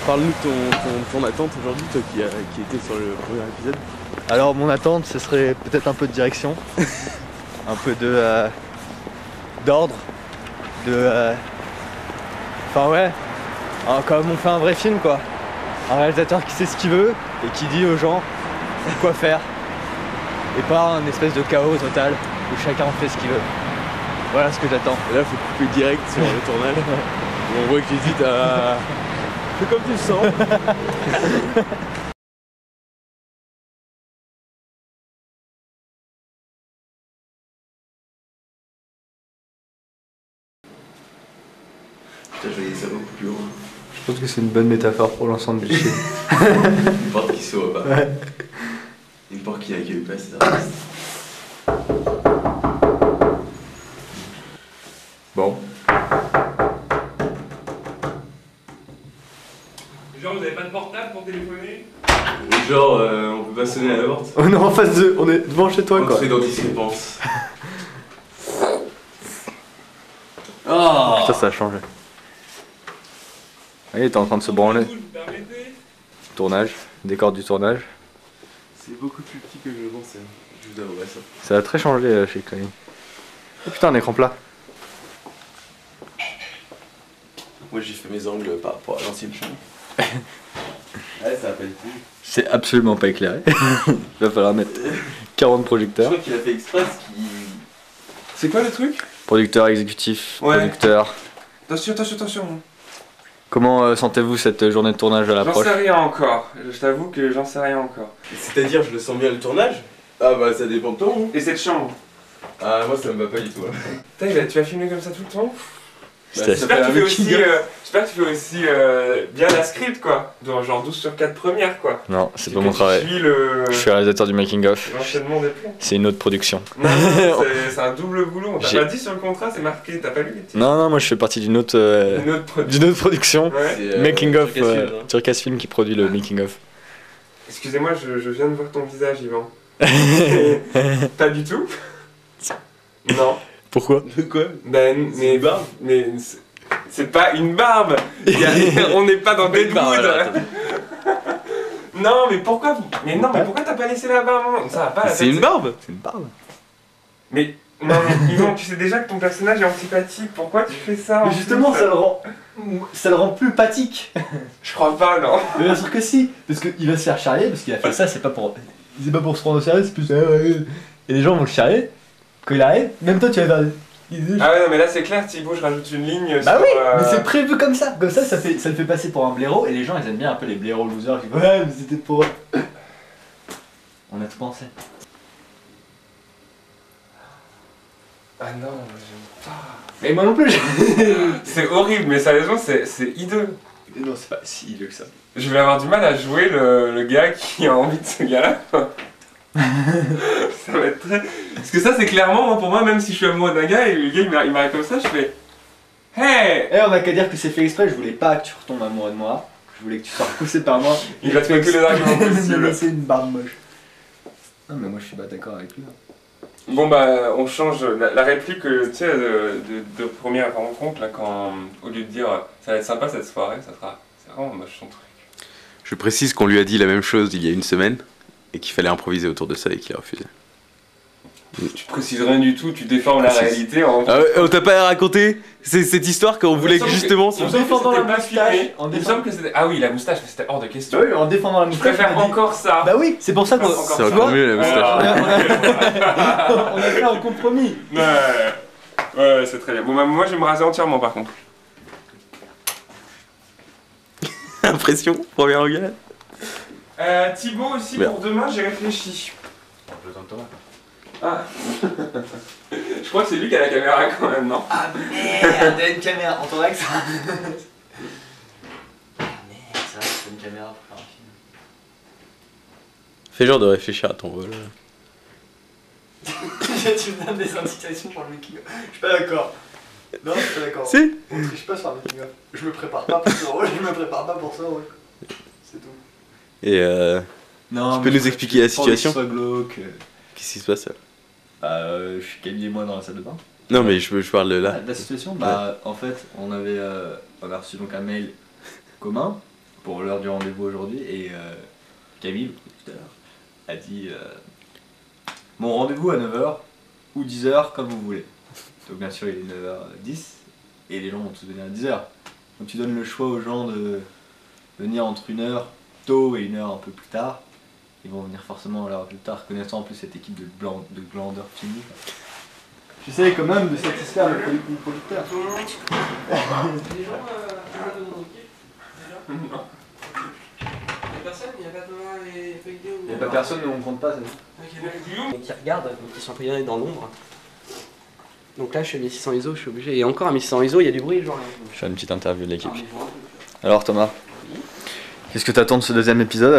Parle-nous de ton attente aujourd'hui, toi qui était sur le premier épisode. Alors mon attente, ce serait peut-être un peu de direction, un peu d'ordre, enfin ouais, comme on fait un vrai film quoi. Un réalisateur qui sait ce qu'il veut et qui dit aux gens quoi faire. Et pas un espèce de chaos total où chacun fait ce qu'il veut. Voilà ce que j'attends. Et là faut couper direct sur le tournage. On voit que j'hésite à... Fais comme tu le sens. Putain, je voyais ça beaucoup plus haut. Je pense que c'est une bonne métaphore pour l'ensemble du film. Une porte qui s'ouvre pas. Ouais. Une porte qui n'accueille pas, c'est ça. Bon. Genre, vous avez pas de portable pour téléphoner? Genre, on peut pas sonner à la porte. On est en face de... On est devant chez toi quoi. On fait dans discrépance. Oh putain, ça a changé. Il était en train de se branler. Vous me permettez? Tournage, décor du tournage. C'est beaucoup plus petit que je le pensais. Je vous avouerai ça. Ça a très changé chez Clémy. Oh putain, un écran plat. Moi j'ai fait mes angles par rapport à l'ancienne chambre. Ouais, ça va pas du tout. C'est absolument pas éclairé. Il va falloir mettre 40 Je projecteurs. crois qu'il a fait exprès parce qu'il... C'est quoi le truc? Producteur exécutif, Ouais. producteur. Attention, attention, attention. Comment sentez-vous cette journée de tournage à J'en l'approche? sais rien encore. Je t'avoue que j'en sais rien encore. C'est-à-dire, je le sens bien le tournage? Ah bah ça dépend de toi. Hein. Et cette chambre? Ah moi ça me va pas du tout. Hein. Putain, tu vas filmer comme ça tout le temps? Bah, C'était- ça fait un J'espère que tu making of. fais aussi bien la script quoi. Genre 12 sur 4 premières quoi. Non, c'est Et pas que mon tu travail. suis Je suis réalisateur du making of. l'enchaînement des plans. C'est une autre production. Non, non, c'est un double boulot. On t'a J'ai- pas dit sur le contrat, c'est marqué. T'as pas lu les titres? Non, non, moi je fais partie d'une autre, Une autre production. d'une autre production. Ouais. C'est, Making of, Turcas Film, hein. Turcas Film qui produit le making of. Excusez-moi, je viens de voir ton visage, Yvan. Pas du tout. Non. Pourquoi? De quoi? Ben, C'est mais une barbe? Mais c'est pas une barbe. On n'est pas dans Pas une Deadwood. barbe, alors, Non, mais pourquoi? Mais non, mais pourquoi t'as pas laissé la barbe? Ça va pas. La C'est tête, une barbe? C'est une barbe. Mais non, mais Yvan, tu sais déjà que ton personnage est antipathique. Pourquoi tu fais ça? en Mais justement, plus ça le rend plus pathique. Je crois pas, non. Mais bien sûr que si, parce qu'il va se faire charrier, parce qu'il a fait ça, c'est pas pour se prendre au sérieux, c'est plus... Et les gens vont le charrier, quand il arrive, même toi tu vas faire... Ah ouais, non, mais là c'est clair, Thibaut, je rajoute une ligne. Bah sur, oui, mais c'est prévu comme ça ça le fait passer pour un blaireau, et les gens ils aiment bien un peu les blaireaux losers qui disent ouais, mais c'était pour... On a tout pensé. Ah non, j'aime pas. Mais moi non plus C'est horrible, mais sérieusement, c'est hideux. Non, c'est pas si hideux que ça. Je vais avoir du mal à jouer le gars qui a envie de ce gars-là. Ça va être très... Parce que ça c'est clairement, moi, pour moi, même si je suis amoureux d'un gars et le gars il m'arrive comme ça, je fais hey. Eh, on a qu'à dire que c'est fait exprès, je voulais pas que tu retombes amoureux de moi, je voulais que tu sois repoussé par moi. Il va trouver tous les arguments Il m'a possibles. laissé une barbe moche. Non mais moi je suis pas d'accord avec lui. Bon bah on change la réplique tu sais de première rencontre là quand au lieu de dire ça va être sympa cette soirée, ça sera c'est vraiment moche son truc. Je précise qu'on lui a dit la même chose il y a une semaine et qu'il fallait improviser autour de ça et qu'il a refusé. Tu précises rien du tout, tu déformes la réalité en... Ah ouais, on t'a pas raconté cette histoire qu'on voulait que justement... En défendant la moustache, Il me semble que c'était... Ah oui, la moustache, mais c'était hors de question. Bah oui, en défendant la Je moustache. préfère on a dit- encore ça. Bah oui, c'est pour ça qu'on Encore C'est ça. encore mieux la Voilà. moustache. on a fait un compromis. Ouais, c'est très bien. Bon bah moi je vais me raser entièrement par contre. Impression, premier regard. Thibaut aussi Merde. pour demain j'ai réfléchi. Ah. Je crois que c'est lui qui a la caméra quand même, non? Ah merde, il y a une caméra en thorax. Ah merde, ça c'est une caméra pour faire un film. Fais genre de réfléchir à ton rôle. Tu me donnes des indications pour le making of. Je suis pas d'accord. Non, je suis pas d'accord. Si. On triche pas sur un making of. Je me prépare pas pour ce rôle, je me prépare pas pour ça, ouais. C'est tout. Et Non, tu peux nous expliquer la situation? Soit glauque. Qu'est-ce qui se passe là? Je suis Camille et moi dans la salle de bain. Non mais je parle de là. La situation, bah en fait on a reçu donc un mail commun pour l'heure du rendez-vous aujourd'hui et Camille, tout à l'heure, a dit mon rendez-vous à 9h ou 10h comme vous voulez. Donc bien sûr il est 9h10 et les gens vont tous venir à 10h. Donc tu donnes le choix aux gens de venir entre 1h tôt et 1h un peu plus tard. Ils vont venir forcément à l'heure plus tard, connaissant en plus cette équipe de glandeurs finis. J'essaie quand même de satisfaire le producteur. Les gens de mon équipe, déjà. Il n'y a personne, il n'y a pas Thomas et Feuilleté ou... Il n'y a pas personne, mais on compte pas, c'est bon. Donc ils regardent, donc ils sont emprisonnés dans l'ombre. Donc là je suis à 1600 ISO, je suis obligé. Et encore à 1600 ISO, il y a du bruit, genre. Je fais une petite interview de l'équipe. Alors Thomas, qu'est-ce que tu attends de ce deuxième épisode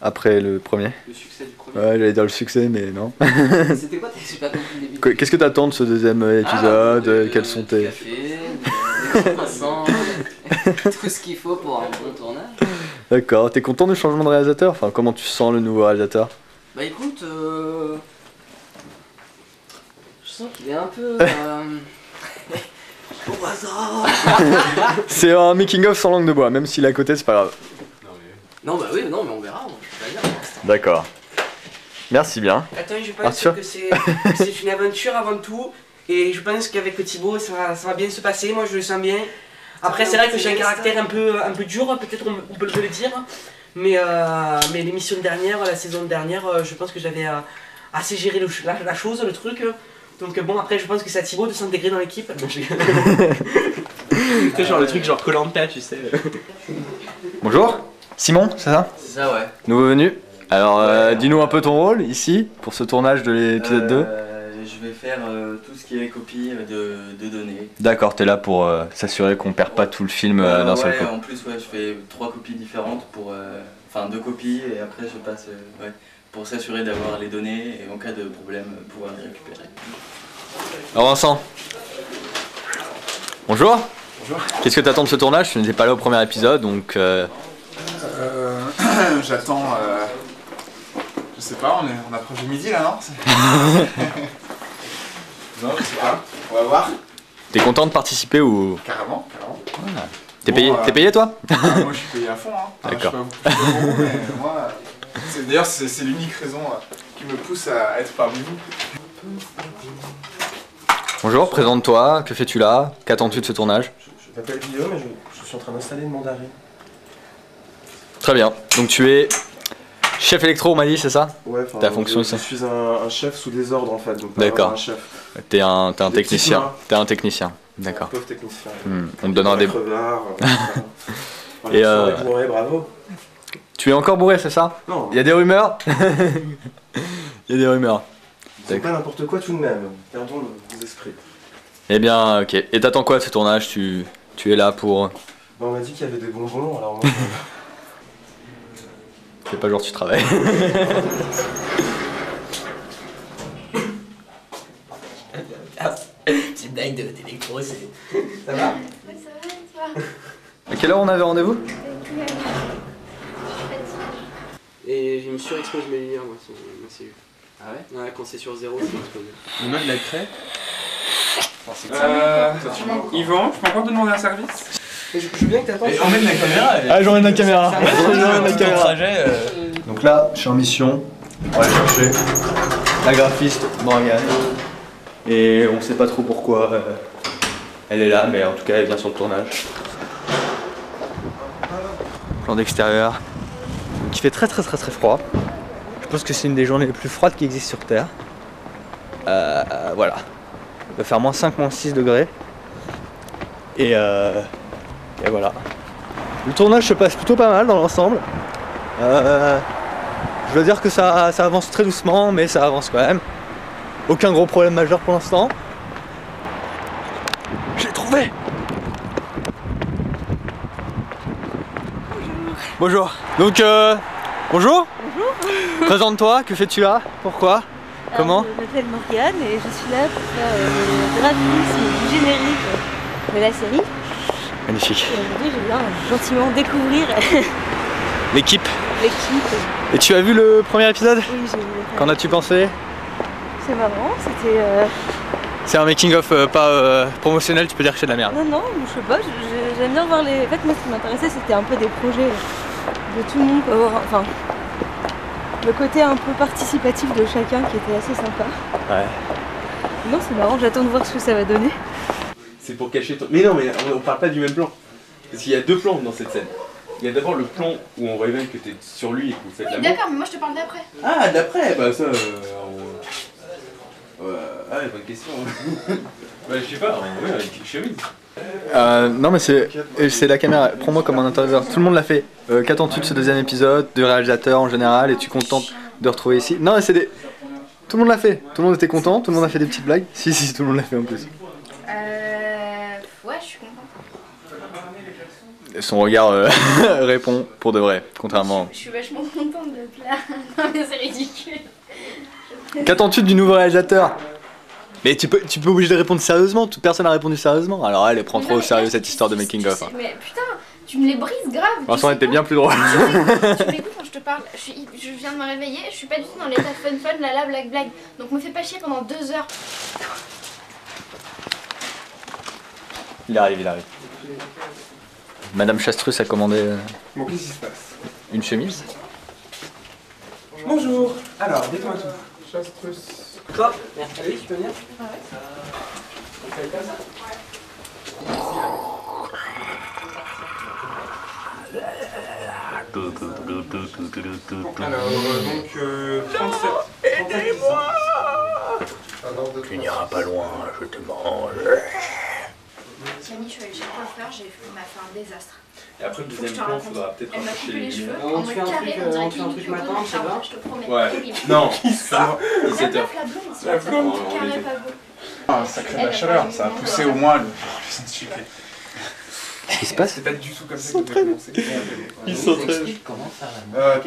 après le premier? Le succès du premier. Ouais, j'allais dire le succès, mais non. C'était quoi? J'ai pas compris le début. Qu'est-ce que tu attends de ce deuxième épisode? Quels sont tes... Café, des croissants, tout ce qu'il faut pour un bon tournage. D'accord, t'es content du changement de réalisateur? Enfin, comment tu sens le nouveau réalisateur? Bah écoute, je sens qu'il est un peu... au hasard. C'est un making-of sans langue de bois, même s'il est à côté, c'est pas grave. Non bah oui, non mais on verra, je peux pas dire. D'accord. Merci bien. Attends, je pense Arthur que c'est une aventure avant tout. Et je pense qu'avec Thibaut, ça va bien se passer. Moi, je le sens bien. Après, c'est vrai que j'ai un caractère un peu dur, peut-être on peut le dire. Mais l'émission dernière, la saison dernière, je pense que j'avais assez géré la chose, le truc. Donc bon, après, je pense que c'est à Thibaut de s'intégrer dans l'équipe. C'est genre le truc genre Koh-Lanta, tu sais. Bonjour, Simon, c'est ça? C'est ça ouais. Nouveau venu. Alors, dis-nous un peu ton rôle ici, pour ce tournage de l'épisode 2. Je vais faire tout ce qui est copie de données. D'accord, t'es là pour s'assurer qu'on perd pas tout le film d'un seul coup. En plus, je fais 3 copies différentes pour... Enfin, 2 copies et après je passe... pour s'assurer d'avoir les données et en cas de problème, pouvoir les récupérer. Alors Vincent. Bonjour. Bonjour. Qu'est-ce que t'attends de ce tournage? Tu n'étais pas là au premier épisode, donc... J'attends... Je sais pas, on approche du midi là, non? Non, je sais pas. On va voir. T'es content de participer ou... Carrément, carrément. Voilà. T'es payé, t'es payé toi? Moi je suis payé à fond, hein. Enfin, D'accord. Je sais pas vous, mais moi... D'ailleurs c'est l'unique raison qui me pousse à être parmi vous. Bonjour, présente-toi, que fais-tu là? Qu'attends-tu de ce tournage? Je m'appelle Guillaume et je suis en train d'installer une mandarine. Très bien, donc tu es chef électro on m'a dit, c'est ça? Ouais, ta fonction je suis un chef sous des ordres en fait, donc pas d'accord. un chef. T'es un technicien. mains. T'es un technicien, d'accord. Un pauvre technicien. On te donnera des... crevards, Et Et bourré, bravo. Tu es encore bourré, c'est ça? Non, Il y a des rumeurs? Il y a des rumeurs. c'est pas n'importe quoi tout de même. Perdons nos esprits. Eh bien, ok. Et t'attends quoi de ce tournage? Tu es là pour... Bon, on m'a dit qu'il y avait des bonbons, alors moi... C'est pas genre tu travailles. Petite blague d'électro, c'est... Ça va? Oui, ça va et toi? À quelle heure on avait rendez-vous? Et je me surexpose mes lumières, moi, sur ma cellule. Ah ouais? Ouais, quand c'est sur 0, je m'expose. Le mode la crée. Yvan, je peux encore te demander un service? Je veux bien que t'attends. Emmène la caméra. Ah, j'emmène la caméra. J'emmène la caméra. Donc là, je suis en mission. On va aller chercher la graphiste Morgane. Et on sait pas trop pourquoi elle est là, mais en tout cas elle vient sur le tournage. Plan d'extérieur. Donc il fait très froid. Je pense que c'est une des journées les plus froides qui existent sur Terre. Voilà. Il va faire -5, -6 degrés. Et voilà. Le tournage se passe plutôt pas mal dans l'ensemble. Je dois dire que ça avance très doucement, mais ça avance quand même. Aucun gros problème majeur pour l'instant. Je l'ai trouvé! Bonjour. Donc, bonjour. Bonjour. Présente-toi, que fais-tu là? Pourquoi? Comment? Je m'appelle Morgane et je suis là pour faire le graphisme du générique de la série. Magnifique. Et aujourd'hui, je viens gentiment découvrir L'équipe. l'équipe. Et tu as vu le premier épisode? Oui, j'ai vu. Qu'en as-tu pensé? C'est marrant, c'était... C'est un making-of pas promotionnel, tu peux dire que c'est de la merde. Non, non, je sais pas, j'aime bien voir les... En fait, moi, ce qui m'intéressait, c'était un peu des projets de tout le monde, quoi. Enfin, le côté un peu participatif de chacun qui était assez sympa. Ouais. Non, c'est marrant, j'attends de voir ce que ça va donner. C'est pour cacher ton... Mais non, mais on parle pas du même plan. Parce qu'il y a deux plans dans cette scène. Il y a d'abord le plan où on révèle que t'es sur lui et que vous faites l'amour. D'accord, mais moi je te parle d'après. Ah, d'après. Bah ça... Ah, bonne question. Bah je sais pas, ouais, avec une chemise. Non mais c'est la caméra, prends-moi comme un intervieweur. Tout le monde l'a fait. Qu'attends-tu de ce deuxième épisode, de réalisateur en général, es-tu contente de retrouver ici? Non mais c'est des... Tout le monde l'a fait, tout le monde était content, tout le monde a fait des petites blagues. Si, tout le monde l'a fait en plus. Ouais, je suis contente. Et son regard répond pour de vrai, contrairement... Je suis vachement contente d'être là. Non mais c'est ridicule. Qu'attends-tu du nouveau réalisateur? Mais tu peux obligé de répondre sérieusement, toute personne a répondu sérieusement. Alors elle prend trop au sérieux cette histoire de making of. Mais putain, tu me les brises grave. Franchement elle était bien plus drôle. Tu m'écoutes quand je te parle, je viens de me réveiller, je suis pas du tout dans l'état fun, la blague. Donc me fais pas chier pendant 2 heures. Il arrive. Madame Chastrus a commandé Bon, qu'est-ce qui se passe? une chemise. Bonjour. Alors, dites-moi tout. Chastrus. Toi, allez, tu peux venir? Alors, donc 37. Aidez-moi! Tu n'iras pas loin, je te mange. Camille, je suis allée chez le coiffeur, il m'a fait un désastre. Et après le deuxième plan, il faudra peut-être Elle m'a rapprocher coupé les les cheveux lumières. en mode carré, on dirait qu'il me matin, ça va? je te promets. Ouais. Horrible. Non, Ça. La 17h. meuf, la blonde, c'est La blonde. carré, pas beau. Ah, ça crée de la chaleur, ça a poussé au moins le scientifique. Qu'est-ce qui se passe? C'est pas du tout comme ça que ça commencer. Ils s'entraînent. Explique comment faire la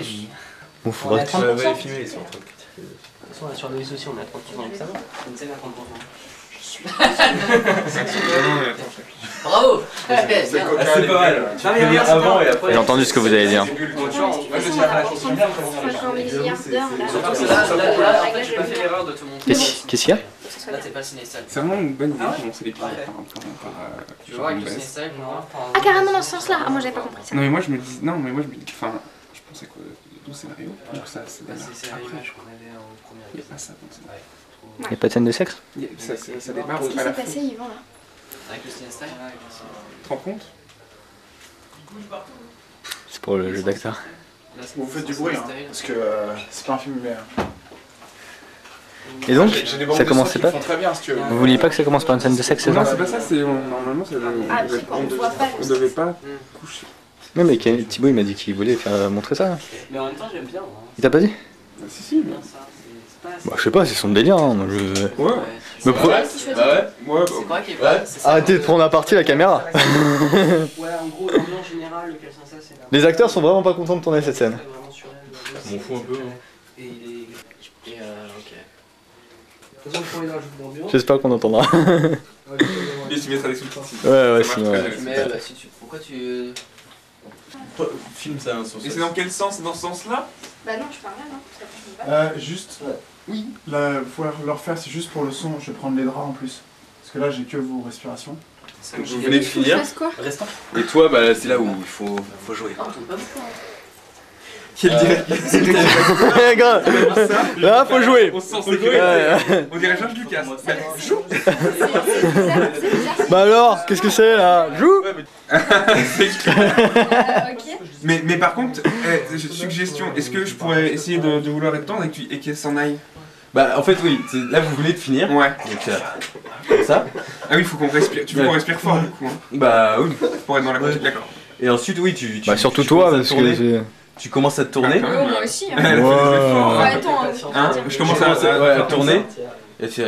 Bon, faudra que tu... Va les filmer, ils sont en train de critiquer. De toute façon, là, sur le aussi, on a 30%, donc ça va. Une scène à 30%. Bravo! C'est Ah, c'est pas mal. Tu peux venir avant et après. J'ai entendu ce que vous avez dit. Hein. Moi, je suis à la chanson. 50 milliards d'heures, là. Surtout que là, en fait, j'ai pas fait l'erreur de te montrer. Qu'est-ce qu'il y a? Là, t'es pas ciné-style. C'est vraiment une bonne idée de commencer l'épisode par Tu vois, avec le ciné-style, moi. Ah, carrément dans ce sens-là. Ah, moi, j'avais pas compris ça. Non, mais moi je me dis. Non, mais moi je me dis. Enfin, je pensais quoi du scénario. Donc ça, c'est C'est la après. image qu'on avait au premier Il n'y a épisode. pas ça dans le scénario. Il n'y a pas de scène de sexe? Ça démarre Qu'est-ce qui à s'est la fin. passé, Yvan, là? Avec le ciné-style? Tu te rends compte? C'est pour le jeu d'acteur. Vous faites du bruit, hein, parce que c'est pas un film humain. Et donc, J'ai des bandes ça de commençait son qui pas? font très bien, si tu veux. Vous vouliez pas que ça commence par une scène de sexe, c'est Non, ça? c'est pas ça, c'est normalement ça Ah, c'est quand on voit pas on le devait pas coucher. Non mais Thibaut il m'a dit qu'il voulait faire montrer ça. Mais en même temps, j'aime bien. Il t'a pas dit? Si, mais. Bah je sais pas, c'est son délire hein. Moi, je... Ouais. Me pro... Bah ouais. Ouais, C'est vrai qu'il est Ouais. pas. Arrêtez de prendre à partie la caméra. Ouais, en gros, l'ambiance générale, le Calcinsa, c'est là. Les acteurs sont vraiment pas contents de tourner cette scène. Vraiment sur elle, Je m'en fous un peu. Hein. Et il est. Et ok. De toute façon, quand il a joué dans le bureau. J'espère qu'on entendra. Et tu mettras des sous-titres. Ouais, Ça sinon, marche ouais. très bien. Mais bah, si tu. Pourquoi tu. Filme ça hein, sur Et c'est dans quel sens? C'est dans ce sens-là? Bah non, je parle là, non. Parce qu'après, je me bats. Juste, oui, là, faut leur faire, c'est juste pour le son, je vais prendre les draps en plus. Parce que là, j'ai que vos respirations. Vous venez de finir. quoi? Restant. Et toi, bah c'est là où il faut jouer. Oh, on pas beaucoup. Quel dirait? Grave. Là faut jouer. On se sent sécurité. On dirait Georges Lucas. Joue. C'est bizarre. Bah alors, qu'est-ce que c'est là? Joue. Ok. Mais par contre, suggestion, est-ce que je pourrais essayer de vouloir être tendre et qu'elle s'en aille? Bah en fait oui, là vous venez de finir. Ouais. Donc comme ça. Ah oui, il faut qu'on respire. Tu veux qu'on respire fort du coup hein. Bah oui. Pour être dans la continuité, d'accord. Et ensuite oui, tu Bah surtout tu toi commences à parce tourner. que... Tu commences à tourner. Ah, quand même. Moi aussi. Elle a fait des efforts. Ouais, attends. Hein, je commence à tourner. Et tu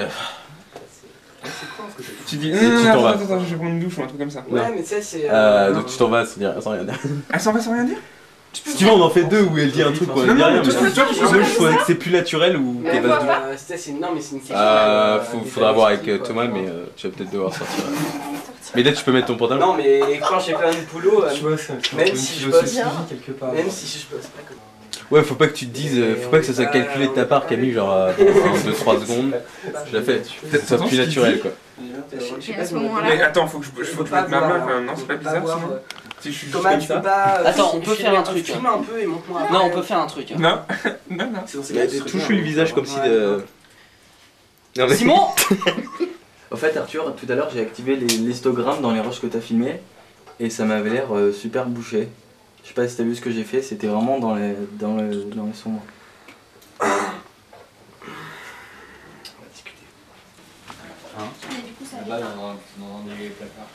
Tu dis, tu t'en vas. attends, je vais prendre une douche ou un truc comme ça. Ouais, mais tu sais, c'est. donc tu t'en vas sans rien dire. Ah, ça va sans rien dire? Si tu veux on en fait deux où elle dit un truc où elle dit rien. Mais moi je trouvais que c'est plus naturel ou qu'elle va se doucher. Non, mais c'est une question. Faudra voir avec Thomas mais tu vas peut-être devoir sortir. Mais là, tu peux mettre ton pantalon. Non, mais quand j'ai plein de boulot, Tu vois, ça même si je bosse bien, quelque part. même si je bosse pas comme. Ouais, faut pas que tu te dises, faut pas que ça soit calculé de ta part, Camille, genre en 2-3 secondes. Je la fais, que ça soit plus naturel quoi. Et à ce moment-là. Mais attends, faut que je mette ma main quand même, non? C'est pas bizarre sinon? Si je suis juste Thomas, comme tu peux ça. pas. Attends, on peut faire un truc. Filme un peu et montre-moi après. Non, on peut faire un truc. Non, non, non. Mais touche le visage comme si de. Non, mais... Simon. Au fait, Arthur, tout à l'heure j'ai activé l'histogramme dans les roches que t'as filmées et ça m'avait l'air super bouché. Je sais pas si t'as vu ce que j'ai fait, c'était vraiment dans les sombres. Mais du coup, ça Là, allait dans des placards.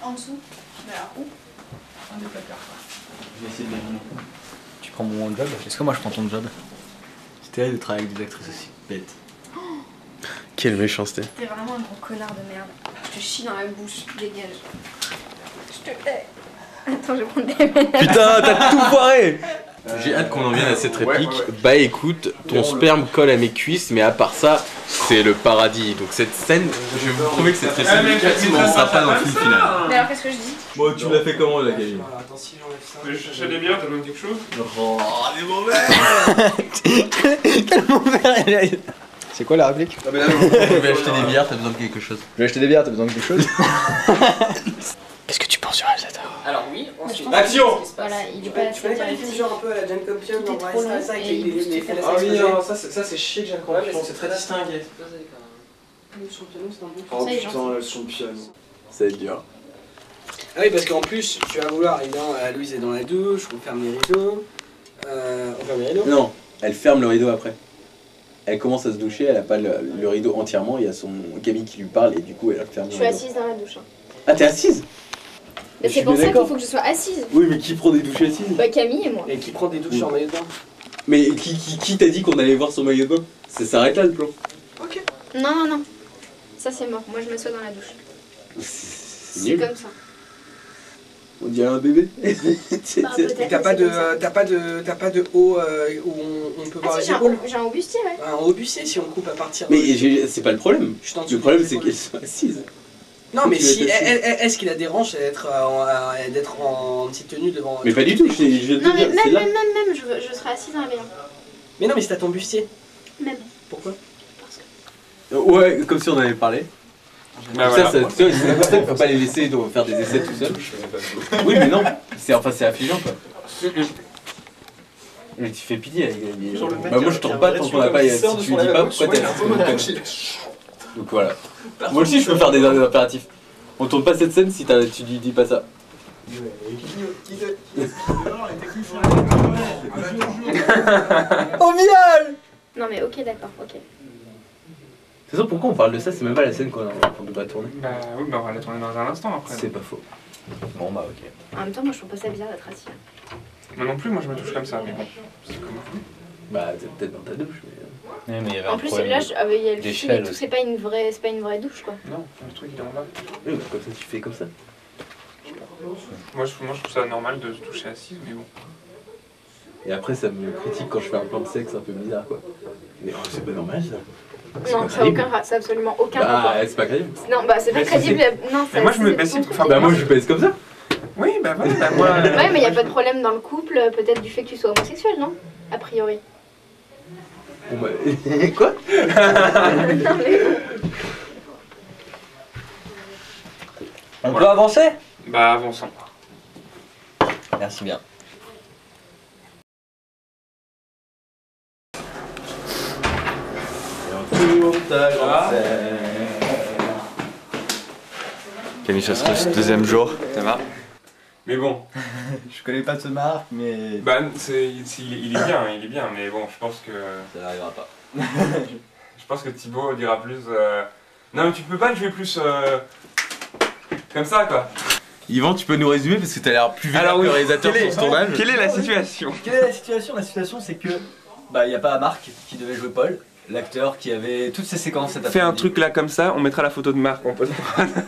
en dessous. Mais alors où? Un des placards. Je vais essayer de deviner. Tu prends mon job? Est-ce que moi je prends ton job? C'est terrible de travailler avec des actrices aussi bêtes. Quelle méchanceté. T'es vraiment un gros connard de merde. Je te chie dans la bouche, dégage. Je te hais. Attends, je vais prendre des... Putain, t'as tout foiré. J'ai hâte qu'on en vienne à cette réplique. Bah écoute, ton sperme colle à mes cuisses, mais à part ça, c'est le paradis. Donc cette scène, je vais vous prouver que c'est très significatif, mais on sera pas dans le film final. Mais alors, qu'est-ce que je dis? Bon, tu l'as fait comment la Camille? Attends, si j'enlève ça. Je cherchais des bières, t'as besoin de quelque chose? Oh, les mauvais. Quel mauvais. C'est quoi la réplique? Je vais acheter des bières, t'as besoin de quelque chose. Je vais acheter des bières, t'as besoin de quelque chose? Qu'est-ce que tu penses sur réalisateur? Alors oui, ensuite. Action! Voilà, il est pas Tu connais pas les films genre un peu à la Jane Campion, Tout est on trop long ça avec et il les faut fesses faire Ah oui, explosées. non, ça c'est chier que j'ai compris, c'est très distingué. Le championnat, c'est un bon Oh Ça, il est putain, le champion. Ça va être dur. Ah oui, parce qu'en plus, tu vas vouloir, évidemment, Louise est dans la douche, on ferme les rideaux. On ferme les rideaux. Non, elle ferme le rideau après. Elle commence à se doucher, elle a pas le rideau entièrement, il y a son Camille qui lui parle et du coup elle ferme Je le suis rideau. assise dans la douche. Ah, t'es assise? Mais Je c'est suis pour bien ça qu'il d'accord. faut que je sois assise. Oui, mais qui prend des douches assises? Bah Camille et moi. Et qui prend des douches en maillot de bain. Mais qui t'a dit qu'on allait voir son maillot de bain? Ça s'arrête là le plan. Non, non, non. Ça c'est mort. Moi je m'assois dans la douche. C'est C'est nul. comme ça. On dirait un bébé. Bah, peut-être T'as que pas c'est de, comme ça. t'as pas de haut où on peut voir Ah si, les épaules? j'ai un haut bustier, ouais. Un haut bustier si on coupe à partir. Mais c'est pas le problème. Juste en dessous Le problème des c'est épaules. qu'elle soit assise. Non, mais Tu si, vas être assise. est-ce qu'il a des dérange d'être en petite tenue devant. Mais pas du tout, je viens de te Non mais dire, c'est là. même, je serai assise dans la baignoire. Mais non, mais si t'as ton bustier. Même. Pourquoi? Parce que... Ouais, comme si on en avait parlé. Bah, Ça, voilà. c'est comme ça qu'il faut pas les laisser faire des essais tout seul. Oui, mais non, c'est affligeant quoi. Mais tu fais pitié. Bah, moi je tourne pas tant qu'on n'a pas. Si tu me dis pas pourquoi t'as. Donc voilà. Moi aussi je peux faire des impératifs. On tourne pas cette scène si tu dis pas ça. Au viol! Non mais ok, d'accord, ok. C'est ça pourquoi on parle de ça, c'est même pas la scène qu'on doit tourner. Bah oui, bah on va la tourner dans un instant après. C'est pas faux. Bon bah ok. En même temps, moi je trouve pas ça bizarre d'être assis. Moi non plus, moi je me touche comme ça, mais bon. C'est comme vous. Bah t'es peut-être dans ta douche mais... Mais il y avait En un plus problème là, il y a le fil d'échelle et tout, aussi. c'est pas une vraie douche quoi. Non, le truc il est en bas. Oui bah comme ça tu fais comme ça. Moi je trouve ça normal de se toucher assise, mais bon. Et après ça me critique quand je fais un plan de sexe un peu bizarre quoi. Mais oh, c'est pas normal ça. Non, ça a aucun ça a absolument aucun rapport. Bah c'est pas crédible. Non, bah c'est pas Mais crédible. Non, Mais moi je me. c'est Bah si, ton truc. enfin, Bah moi je pèse comme ça. Oui, bah voilà, bah moi. Ouais, mais y a pas de problème dans le couple, peut-être du fait que tu sois homosexuel, non? A priori. Bon bah... Quoi? Non mais... On peut avancer? Bah avançons. Merci bien. Camille, ça serait ce deuxième jour. Ça va. Mais bon, Je connais pas de marque, mais bah il est bien, mais bon, je pense que. ça n'arrivera pas. Je pense que Thibaut dira plus. Non, mais tu peux pas le jouer plus. Comme ça quoi. Yvan, tu peux nous résumer parce que t'as l'air plus Alors, oui. que le réalisateur sur ce tournage. Quelle est la situation? Quelle est la situation? La situation, c'est que bah y a pas Marc qui devait jouer Paul, l'acteur qui avait toutes ces séquences cet Fais un après-midi. truc là comme ça, on mettra la photo de Marc en post.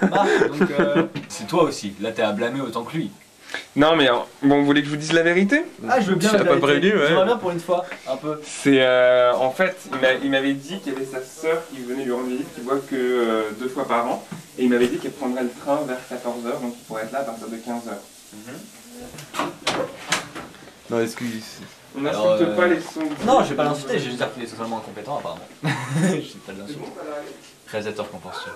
Marc, donc c'est toi aussi. Là, t'es à blâmer autant que lui. Non, mais bon, vous voulez que je vous dise la vérité? Ah, je veux bien. Tu l'as la pas vérité. prévenu, ouais. J'aimerais bien pour une fois, un peu. C'est en fait, il m'avait dit qu'il y avait sa sœur qui venait lui rendre visite, qui voit que 2 fois par an, Et il m'avait dit qu'il prendrait le train vers 14h, donc il pourrait être là à partir de 15h. Non, excuse. On n'insulte pas les sons. Non, je vais pas l'insulter, je vais juste dire qu'il est totalement incompétent apparemment. Je sais pas de l'insulte. Réalisateur, qu'en penses-tu?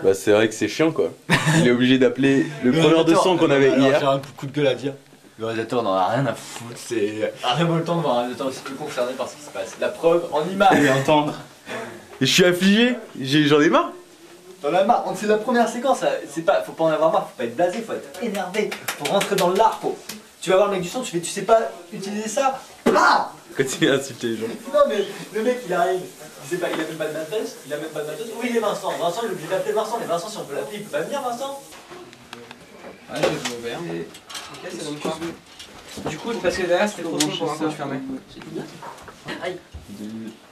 Bah c'est vrai que c'est chiant quoi. Il est obligé d'appeler le preneur de son qu'on avait hier. J'ai un coup de gueule à dire. Le réalisateur n'en a rien à foutre, c'est révoltant de voir un réalisateur aussi peu concerné par ce qui se passe. La preuve en image et entendre. Et je suis affligé, j'en ai marre. T'en as marre, c'est la première séquence, c'est pas, faut pas en avoir marre, faut pas être blasé, faut être énervé, faut rentrer dans l'art, tu vas voir le mec du son, tu sais pas utiliser ça. Ah Continue à insulter les gens. Non mais le mec il arrive, il sait pas, il a même pas de matos, Où il est Vincent? Vincent il est obligé d'appeler Vincent, mais Vincent si on peut l'appeler, il peut pas venir Vincent. Ouais, je vais ouvert. Ok, c'est donc pas. Du coup, parce que derrière c'était trop sombre pour quand je fermais. Aïe.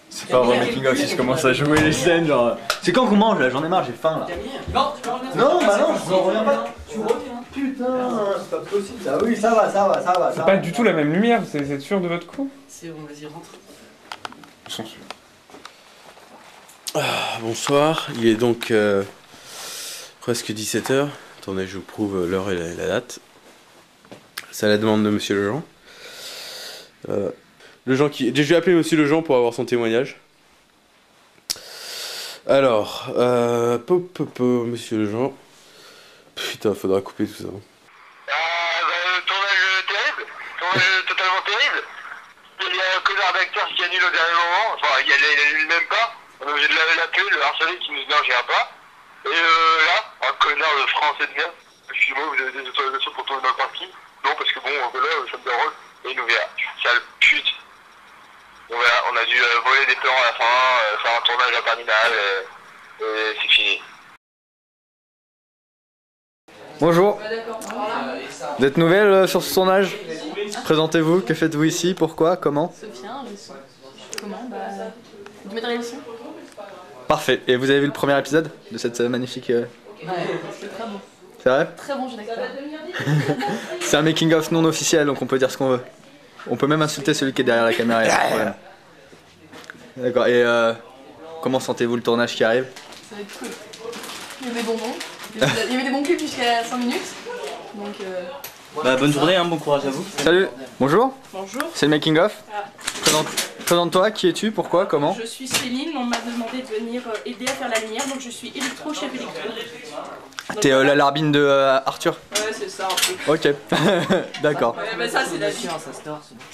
C'est pas un making of si je commence à jouer les scènes genre. C'est quand qu'on mange là? J'en ai marre, j'ai faim là. Non, bah non, je reviens pas. Tu reviens. Putain, c'est pas possible. Ah oui, ça va. C'est pas du tout la même lumière, vous êtes sûr de votre coup? C'est bon, vas-y, rentre. Bonsoir, il est donc presque 17h. Attendez, je vous prouve l'heure et la date. C'est à la demande de Monsieur Lejean. Je vais appeler Monsieur Lejean pour avoir son témoignage. Alors, Monsieur Lejean. Putain, faudra couper tout ça. Tournage terrible, tournage totalement terrible. Il y a un connard d'acteur qui annule au dernier moment, enfin il annule même pas. On est obligé de l'appeler, le harceler qui nous dit non, je viens pas. Et là, un connard de français de merde. Excusez-moi, vous avez des autorisations pour tourner dans le parking? Non, parce que bon, là, ça me dérange. Et il nous verra. Sale pute. Donc voilà, on a dû voler des plans à la fin, faire un tournage à Terminal, et c'est fini. Bonjour. Vous êtes nouvelle sur ce tournage? Présentez-vous, que faites-vous ici? Pourquoi? Comment? Sophia, le son. Comment? Du matériel son. Parfait. Et vous avez vu le premier épisode de cette magnifique... Ouais, c'est très bon. C'est vrai? Très bon, je l'accepte. C'est un making of non officiel, donc on peut dire ce qu'on veut. On peut même insulter celui qui est derrière la caméra, y a pas de problème. D'accord, et comment sentez-vous le tournage qui arrive? Ça va être cool. Il y avait des bonbons. Il y avait des bons clips jusqu'à 5 minutes. Donc Bah bonne journée, bon courage à vous. Salut, bonjour. Bonjour. C'est le making of. Présente-toi, qui es-tu, pourquoi, comment? Je suis Céline, on m'a demandé de venir aider à faire la lumière, donc je suis chef électro. T'es la larbine de Arthur? Ouais, c'est ça un peu. Ok, d'accord. Ouais, mais ça c'est la vie.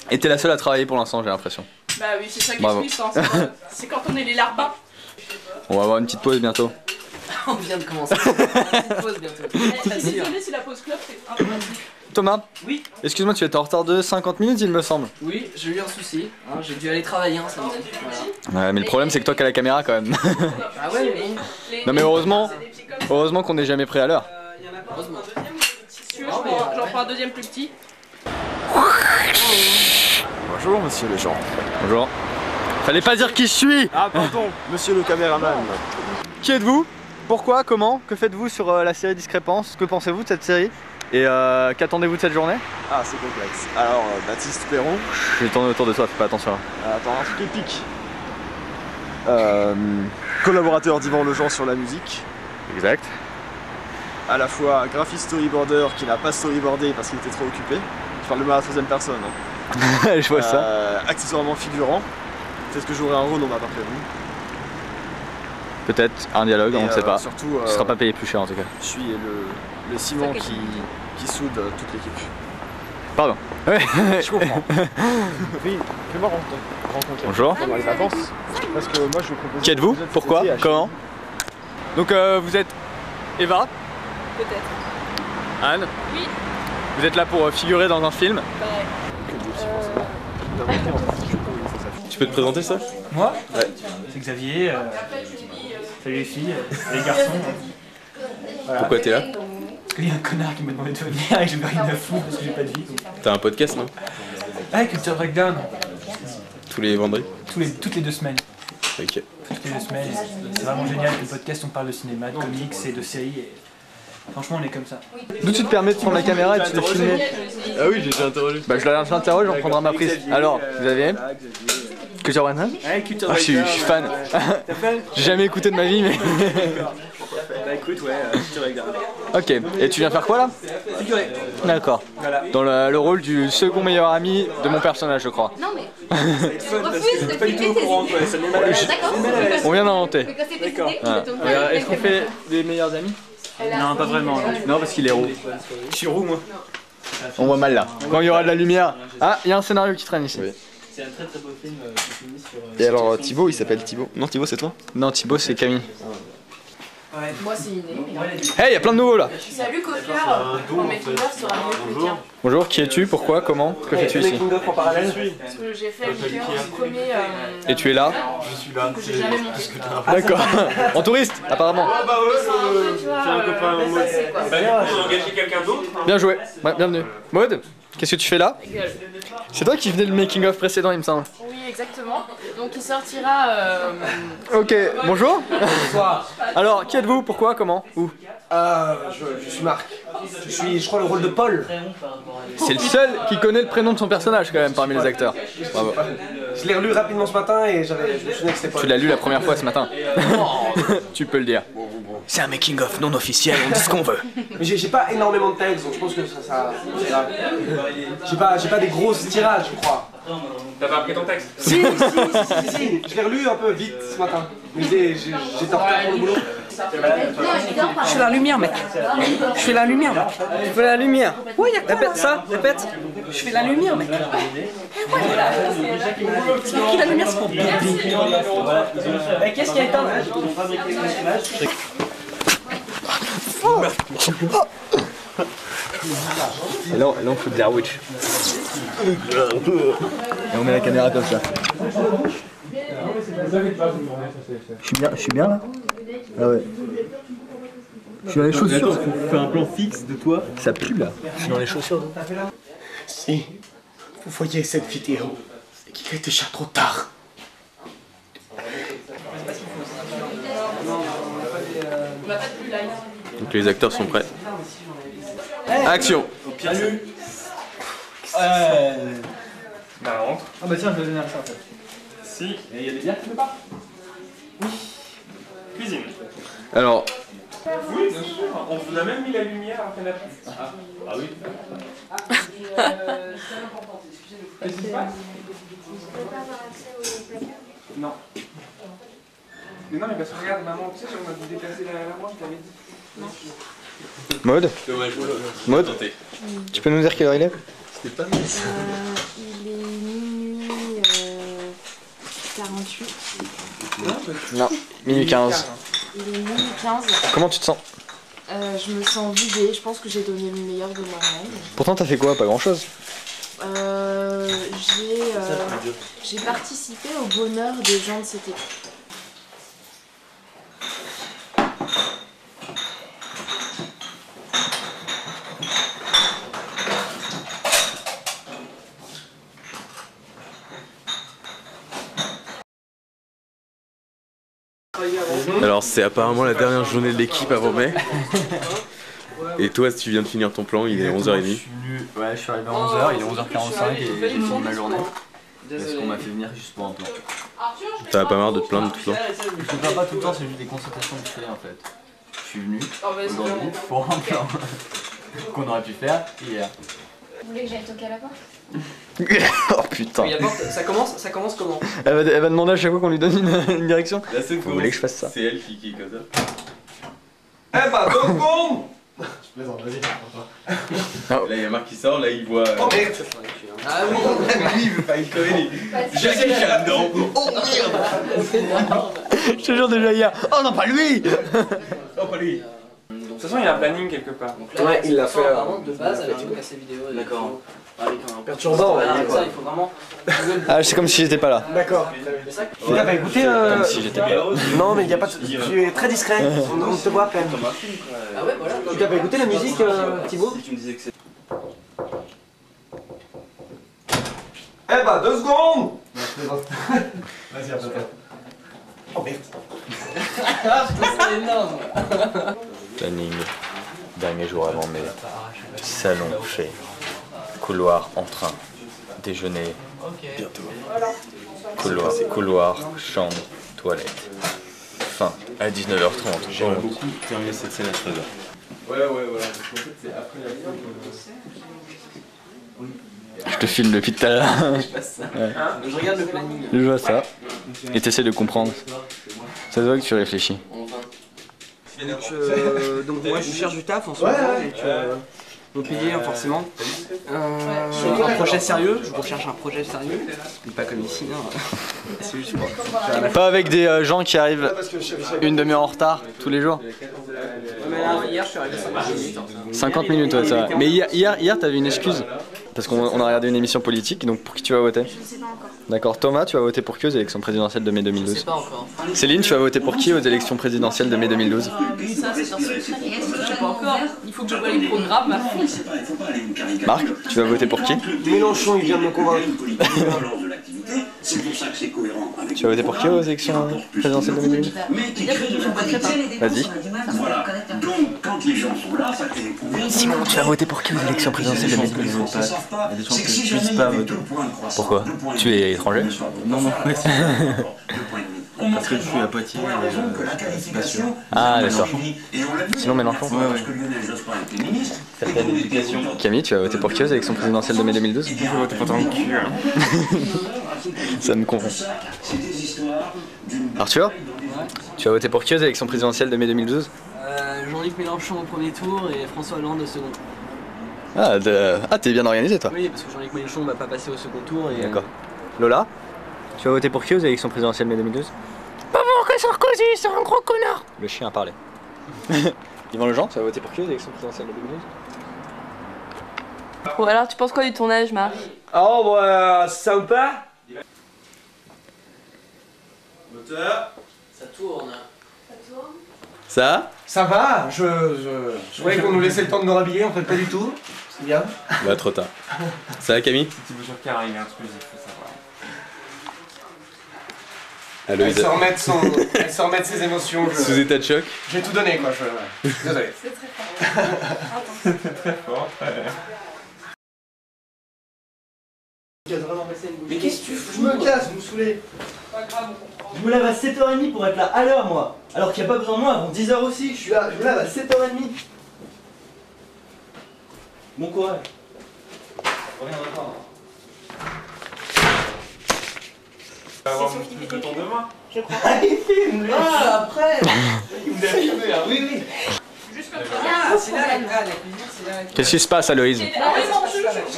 Et t'es la seule à travailler pour l'instant, j'ai l'impression. Bah oui, c'est ça qui Bravo. est triste, hein. C'est quand on est les larbins. On va avoir une petite pause bientôt. On vient de commencer. Une pause bientôt. Désolé si la pause club c'est un peu massif. Thomas? Oui. Excuse-moi, tu étais en retard de 50 minutes, il me semble. Oui, j'ai eu un souci. Hein, j'ai dû aller travailler un samedi. Voilà. Ouais, mais le problème, c'est que toi qui as la caméra quand même. Ah ouais, mais. Non, mais heureusement qu'on n'est jamais prêt à l'heure. Heureusement. Si tu veux, j'en prends un deuxième plus petit. Bonjour, monsieur Lejean. Bonjour. Fallait pas dire qui je suis. Ah, pardon, monsieur le caméraman. Qui êtes-vous? Pourquoi? Comment? Que faites-vous sur la série Discrépance? Que pensez-vous de cette série? Et qu'attendez-vous de cette journée? Ah, c'est complexe. Alors, Baptiste Perron. Je vais tourner autour de toi, fais pas attention. Attends, un truc épique. Collaborateur d'Yvan Lejean sur la musique. Exact. À la fois graphiste storyboarder qui n'a pas storyboardé parce qu'il était trop occupé. Je parle de moi à la troisième personne. Hein. Je vois ça. Accessoirement figurant. Peut-être que j'aurai un rôle, on m'a pas prévenu. Peut-être un dialogue, on ne sait pas. Surtout, tu seras pas payé plus cher en tout cas. Je suis le ciment qui soude toute l'équipe. Pardon. Ouais. Je comprends. Oui, fais-moi rencontrer. Bonjour. Pendant les vacances. Parce que moi je vous propose. Qui êtes-vous? Pourquoi? Comment? Donc vous êtes Eva? Peut-être. Anne? Oui. Vous êtes là pour figurer dans un film? Tu peux te présenter ça? Moi? Ouais. C'est Xavier. Salut les filles, les garçons. Voilà. Pourquoi t'es là? Parce qu'il y a un connard qui m'a demandé de venir et que j'ai rien à foutre parce que j'ai pas de vie. T'as un podcast, non? Ah, Culture Breakdown. Tous les vendredis? Toutes les 2 semaines. Ok. Toutes les 2 semaines. C'est vraiment génial. Le podcast, on parle de cinéma, de comics et de séries. Et... franchement, on est comme ça. D'où tu te permets de prendre la caméra et de te filmer? Ah oui, j'ai été interrogé. Bah je l'interroge, j'en prendrai ma prise. Alors, vous avez Culture Breakdown? Ouais, Culture Ah, je suis fan. J'ai jamais écouté de ma vie, mais... écoute, ouais, figuré derrière. Ok, et tu viens faire quoi là? Figuré. D'accord. Voilà. Dans le rôle du second meilleur ami de mon personnage, je crois. Non mais. Refuse de filmer tes idées. D'accord. On vient d'inventer. Mais quand c'est tes idées, Voilà. c'est ton père. Est-ce qu'on fait des meilleurs amis? Non, pas vraiment. Non, parce qu'il est roux. Je suis roux, moi. On voit mal là. Quand il y aura de la lumière. Ah, il y a un scénario qui traîne ici. C'est un très très beau film qui finit sur. Et alors Thibaut, il s'appelle Thibaut. Non, Thibaut, c'est toi? Non, Thibaut, c'est Camille. Moi, c'est Iné. Hey, il y a plein de nouveaux là. Salut, coiffeur. Mon making-of sera mieux que le tien. Bonjour, qui es-tu? Pourquoi? Comment? Que fais-tu ici? En parallèle. Parce que j'ai fait le cœur du premier. Et tu es là? Je suis là. Que j'ai jamais monté. D'accord. En touriste, apparemment. C'est un peu, tu vois, passé, quoi. On a engagé quelqu'un d'autre. Bien joué. Ouais, bienvenue. Maud, qu'est-ce que tu fais là? Gueule. C'est toi qui venais le making-of précédent, il me semble. Oui, exactement. Donc il sortira. Ok, bonjour. Bonsoir. Alors, qui êtes-vous? Pourquoi? Comment? Où? Je suis Marc. Je crois, le rôle de Paul. C'est le seul qui connaît le prénom de son personnage quand même parmi les acteurs. Bravo. Je l'ai relu rapidement ce matin et je me souviens que c'était Paul. Tu l'as lu la première fois ce matin. Tu peux le dire. C'est un making-of non officiel, on dit ce qu'on veut. Mais j'ai pas énormément de texte, donc je pense que ça ira. J'ai pas des grosses tirages, je crois. T'as pas appris ton texte? Si. Je l'ai relu un peu vite ce matin. Mais j'étais en retard pour le boulot. Je fais la lumière, mec. Je fais la lumière, mec. Tu fais la lumière. Ouais, y'a quoi, Répète ça, répète. Je fais la lumière, mec. C'est pour qui la lumière? C'est pour Bibi. Qu'est-ce qu'il y a éteint là? Et là on fait Blair Witch. Et on met la caméra comme ça. Je suis bien là? Ah ouais. Je suis dans les chaussures. On fait un plan fixe de toi. Ça pue là. Je suis dans les chaussures. Si vous voyez cette vidéo, c'est qu'il est déjà trop tard. Donc les acteurs sont prêts. Action. Bah rentre. Ah bah tiens, je vais donner ça en fait. Si. Et il y a des bières quelque part? Cuisine. Alors, Oui, bien sûr. On vous a même mis la lumière après la pluie. Ah oui. Qu'est-ce qui se passe? Non. Mais non, mais parce que regarde, maman, tu sais, on m'a dit déplacer la manche, je t'avais dit. Non. Maud? dommage. Maud? Tu peux nous dire quelle heure il est? C'était pas Il est minuit 48. Non, minuit 15. Il est minuit 15. Comment tu te sens? Je me sens vidée, je pense que j'ai donné le meilleur de moi-même. Pourtant t'as fait quoi? Pas grand chose. J'ai participé au bonheur des gens de cette équipe. Alors c'est apparemment la dernière journée de l'équipe avant mai. Et toi, si tu viens de finir ton plan, il est 11h30. Ouais, je suis arrivé à 11h, il est 11h45 et j'ai fini ma journée. Parce qu'on m'a fait venir juste pour un plan. T'en as pas marre de te plaindre tout le temps? Je me plains pas tout le temps, c'est juste des constatations que je fais en fait. Je suis venu aujourd'hui pour un plan qu'on aurait pu faire hier. Vous voulez que j'aille toquer à la porte? Oh putain. Ça commence comment? Elle va demander à chaque fois qu'on lui donne une direction. Là, c'est Vous voulez que je fasse ça? C'est elle qui comme ça. Eh bah, 2 secondes! Je plaisante, vas-y. Là, il y a Marc qui sort, là, il voit. Oh merde! Ah oui, lui, il veut pas y connaître. Jackie là-dedans. Oh merde! Je te jure déjà hier. Oh non, pas lui! Non, pas lui. De toute façon, il y a un planning quelque part. Ouais, il l'a fait. Par contre, de base, elle a tout cassé vidéo. D'accord. Avec un Perturbant, ouais. ça, il faut vraiment. Ah, c'est comme si j'étais pas là. D'accord. Tu l'avais écouté Comme si j'étais pas là. Non, mais il y a pas. Tu es très discret. On te voit quand même. Ah ouais, voilà. Tu t'avais écouté la musique, Thibaut? Si tu me disais que c'est. Eh bah, 2 secondes! Vas-y, après. Oh merde. C'est énorme. Planning. Dernier jour avant mai. Salon fait. Couloir en train. Déjeuner. Bientôt. Couloir, chambre, toilette. fin, à 19h30. J'aimerais beaucoup terminer cette scène à 13h. Ouais, voilà. Parce qu'en fait, c'est après la fin Je te filme depuis tout à l'heure. Ouais. Je regarde le planning. Je vois ça. Et t'essaies de comprendre. Ça se voit que tu réfléchis. Donc moi je cherche du taf en ce moment, donc me payer forcément. Un projet sérieux, je recherche un projet sérieux, mais pas comme ici, hein. C'est juste quoi. Pas avec des gens qui arrivent une demi-heure en retard tous les jours. Mais là, hier je suis arrivé 50 minutes. 50 minutes, ouais, c'est vrai. Mais hier t'avais une excuse. Parce qu'on a regardé une émission politique, donc pour qui tu vas voter? Je ne sais pas encore. D'accord, Thomas, tu vas voter pour qui aux élections présidentielles de mai 2012? Je sais pas encore. Céline, tu vas voter pour qui aux élections présidentielles de mai 2012? Ça, c'est un secret. Je sais pas encore. Il faut que je vois les programmes à fond. Marc, tu vas voter pour qui? Mélenchon, il vient de me convaincre. Tu vas voter pour qui aux élections présidentielles de mai 2012? Vas-y. Simon, tu vas voter pour qui aux élections présidentielles de mai 2012? Il y a des gens qui ne puissent pas voter. Pourquoi? Tu es étranger? Non, parce que je suis à Poitiers et je suis pas sûr. Ah, d'accord. Sinon Mélenchon? Ouais. Certaines éducation. Camille, tu vas voter pour qui aux élections présidentielles de mai 2012? Je vais voter pour ton cul. Ça me confond. Arthur, tu vas voter pour qui aux élections présidentielles de mai 2012? Jean-Luc Mélenchon au premier tour et François Hollande au second. Ah, t'es bien organisé toi. Oui, parce que Jean-Luc Mélenchon va pas passer au second tour et... D'accord. Lola, tu vas voter pour qui aux élections présidentielles de mai 2012? Pas pour que Sarkozy, c'est un gros connard. Le chien a parlé. Yvan Lejean, tu vas voter pour qui aux élections présidentielles de 2012? Bon alors tu penses quoi du tournage, Marc? Oh bah sympa. Moteur. Ça tourne. Ça? Ça va, je voyais qu'on nous laissait le temps de nous rhabiller, en fait pas du tout. C'est bien. Bah trop tard. Ça va Camille? Petit bouton qui arrive intrusif, faut savoir. Elle se remettre ses émotions. Sous état de choc? J'ai tout donné quoi, désolé. C'est très fort. C'était très fort. Mais qu'est-ce que tu fous? Je me casse, vous me saoulez. Je me lève à 7h30 pour être là à l'heure, moi. Alors qu'il n'y a pas besoin de moi avant 10h aussi. Je me lève à 7h30. Bon courage. Je reviendrai pas. Tu vas avoir plus de temps demain. Je crois. Ah, il filme, lui. Ah, après. Il vous a filmé, ah oui, oui. Juste comme ça. Ah, c'est là la cuisine, c'est là. Qu'est-ce qui se passe, Aloïse? J'ai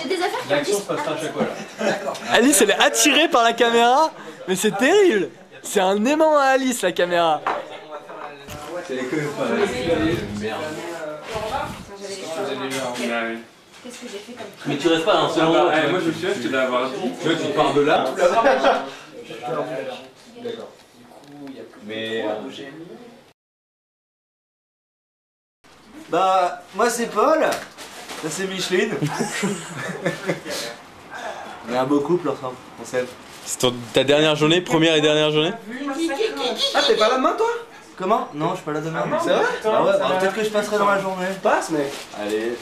des affaires qui L'action se passera à chaque fois là. D'accord. Alice, elle est attirée par la caméra, mais c'est terrible. C'est un aimant à Alice, la caméra. C'est les connais pas. Merde. Qu'est-ce que j'ai fait comme... Mais tu restes pas un seul endroit. Moi je me souviens, je te l'ai avoir dit. Tu vois, tu pars de là. D'accord. Mais. Bah, moi c'est Paul. Ça c'est Micheline. On est un beau couple ensemble, on s'aime. C'est ta dernière journée, première et dernière journée? Ah, t'es pas là demain toi? Comment? Non, je suis pas là demain. C'est vrai? Ah ouais, bah, peut-être que je passerai dans la journée. Passe, mec. Allez.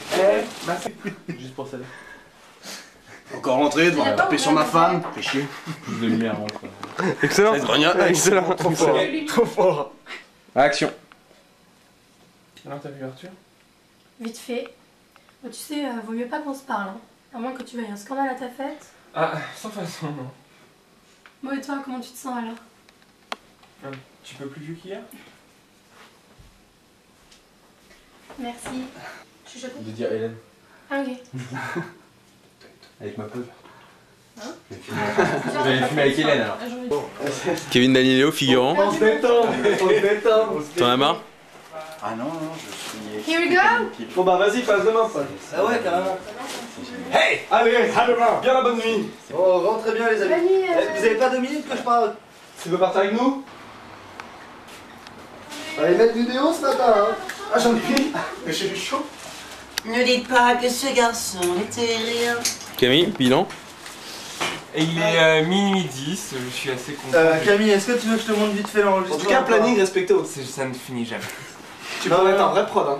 Juste pour saluer. Encore rentré, devoir taper sur ma femme, fais chier. De lumière, quoi. Excellent. Excellent. Trop fort. Trop fort. Action. Alors t'as vu Arthur? Vite fait. Bon, tu sais, vaut mieux pas qu'on se parle, hein. À moins que tu veuilles un scandale à ta fête. Ah, sans façon, non. Bon, et toi, comment tu te sens alors? Un petit peu plus vieux qu'hier? Merci. Je suis choquée. De dire Hélène. Ah, ok. Avec ma pote. Hein? Je vais fumer avec Hélène alors. Kevin Danileo, figurant. On se détend, on se détend. T'en as marre? Ah non, je suis. Here we go! Bon bah vas-y, passe demain, Paul. Ah ouais, carrément. Hey! Allez, à demain! Bien la bonne nuit! Oh, rentrez bien les amis. Bonne nuit, Vous avez pas 2 minutes que je parle? Tu veux partir avec nous? Allez mettre vidéo ce matin, hein. Ah, j'en ai pris! Mais j'ai eu chaud! Ne dites pas que ce garçon était rien. Camille, bilan? Et il est minuit 10, je suis assez content. Camille, est-ce que tu veux que je te montre vite fait l'enregistrement? En tout cas, planning respecté. Ça ne finit jamais. Tu peux être un vrai prod, hein.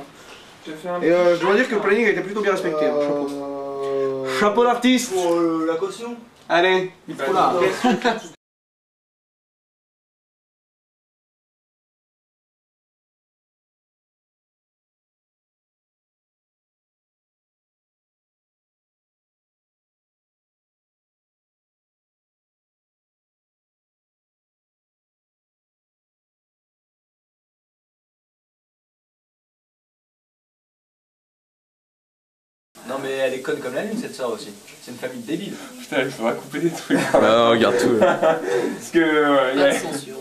Et je dois dire que le planning a été plutôt bien respecté. Hein. Chapeau. Chapeau d'artiste! Pour la caution? Allez, il faut là. Non mais elle est conne comme la lune cette soeur aussi. C'est une famille débile. Putain, il faudra couper des trucs. Non, regarde tout. Parce que. Pas de censure.